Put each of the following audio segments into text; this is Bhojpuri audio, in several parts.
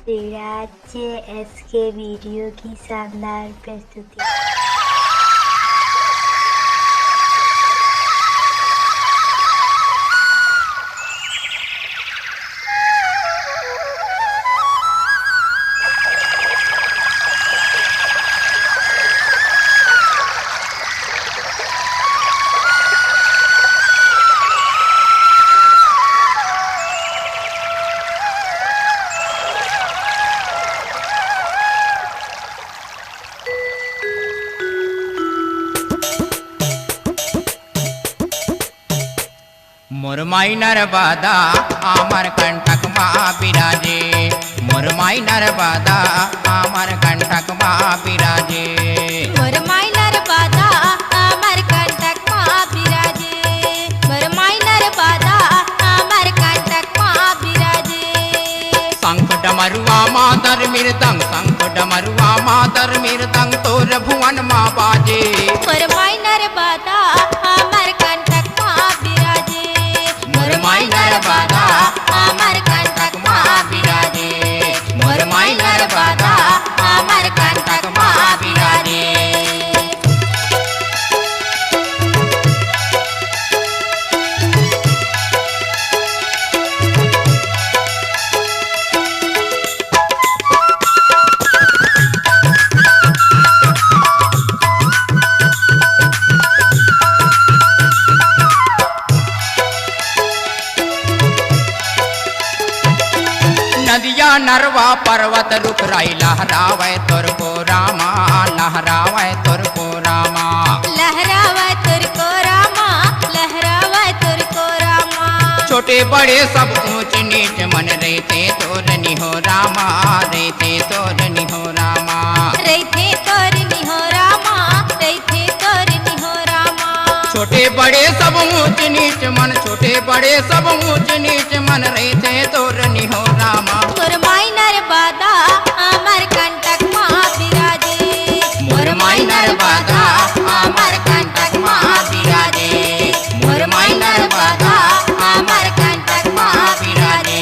राज्य एसके वीडियो की शानदार प्रस्तुति। मोर माई नर्मदा आमर कंटक माँ बिराजे, मोर माई नर्मदा आमर कंटक माँ बिराजे, मोर माई नर्मदा आमर कंटक माँ बिराजे, मोर माई नर्मदा आमर कंटक माँ बिराजे। शंख डमरुआ मातर मृदंग, शंख डमरुआ मातर मृदंग तोर भुवन माँ बाजे, मोर माई नर्मदा आमर कंटक माँ बिराजे, मोर माई नर्मदा आमर कंटक माँ बिराजे, मोर माई नर्मदा आमर कंटक माँ बिराजे। नदिया नरवा पर्वत रुख राई लहरावे तोर को रामा, लहरावे तोर को रामा, लहरावा तुर को रामा, लहरावा तुर को रामा। छोटे बड़े सब ऊंच नीच मन रहते तोर निहो रामा, रहते तोर निहो रामा, रहते तोर निहो रामा, रहते तोर निहो रामा। छोटे बड़े सब ऊंच नीच मन, छोटे बड़े सब ऊंच नीच मन रहते तोर निहो रामा। मोर माई नर्मदा आमर कंटक माँ बिराजे, मोर माई नर्मदा आमर कंटक माँ बिराजे, मोर माई नर्मदा आमर कंटक माँ बिराजे।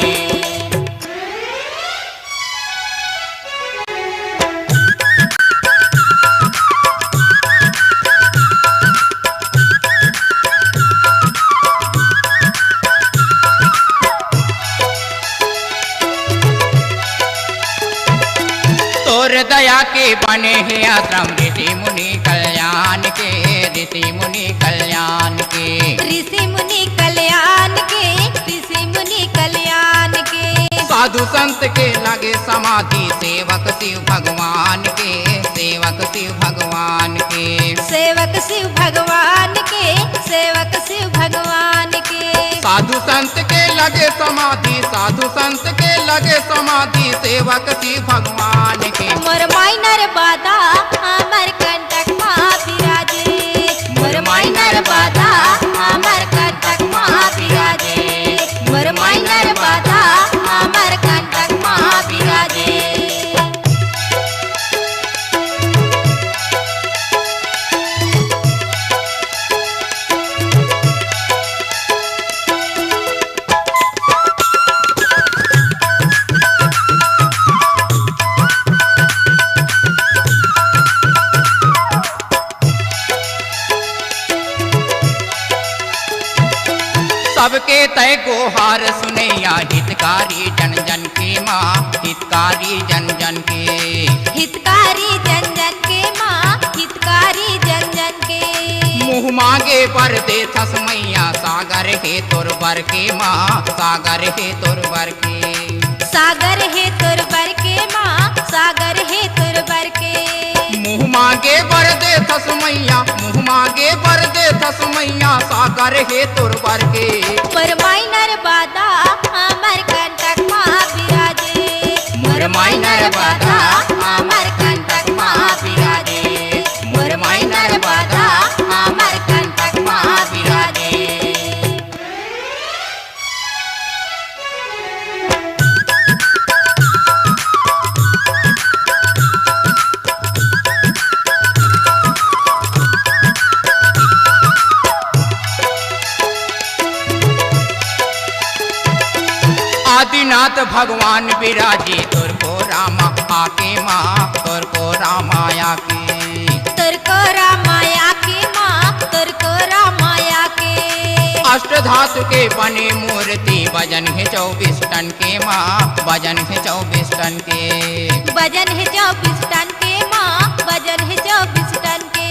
तोर दया के बने हैं आश्रम ऋषि मुनि कल्याण के, ऋषि मुनि कल्याण के, ऋषि मुनि कल्याण के, ऋषि मुनि कल्याण के। साधु संत के लगे समाधि सेवक शिव भगवान के, सेवक शिव भगवान के, सेवक शिव भगवान के, सेवक शिव भगवान के। साधु संत के लगे समाधि, साधु संत के लगे समाधि सेवक शिव भगवान के। मोर माई नर्मदा आमर कंटक माँ बिराजे, मोर माई नर्मदा आमर कंटक माँ बिराजे, मोर माई नर्मदा आमर कंटक माँ बिराजे। सबके तय को हार सुनैया हितकारी जन जन के माँ, हितकारी जन जन के, हितकारी जन जन के माँ, हितकारी जन जन के। मुँह मांगे पर दे थस मैया सागर है तोर बर के माँ, सागर है तोर बर के, सागर है तुर बर के माँ, सागर है तुर बर के। मुँह मांगे बर दे थस मैया, मुँह मांगे बर दे थस मैया सागर है तोर बर के। मोर माई नर्मदा आमर कंटक माँ बिराजे, मोर माई नर्मदा आमर कंटक माँ बिराजे, मोर माई नर्मदा आमर कंटक माँ बिराजे। आदिनाथ भगवान विराजे तोर को रामा आके माँ तोर को रामाया की। तोर को रामाया की माँ तोर को रामाया के। अष्ट धातु के बने मूर्ति वजन है 24 टन के माँ वजन है 24 टन के। वजन है 24 टन के माँ वजन है 24 टन के।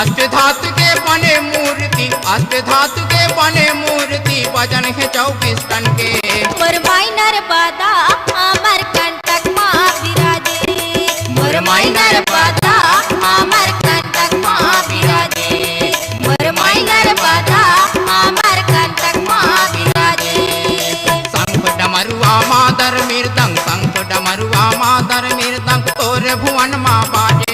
अष्ट धातु के बने मूर्ति अष्ट धातु के बने मूर्ति वजन है 24 टन के। मोर माई नर्मदा अमर कंटक माँ विराजे। मोर माई नर्मदा अमर कंटक माँ विराजे। मोर माई नर्मदा अमर कंटक माँ विराजे। शंख डमरुआ मादर मृदंग शंख डमरुआ मादर मृदंग तोर भुवन माँ बाजे।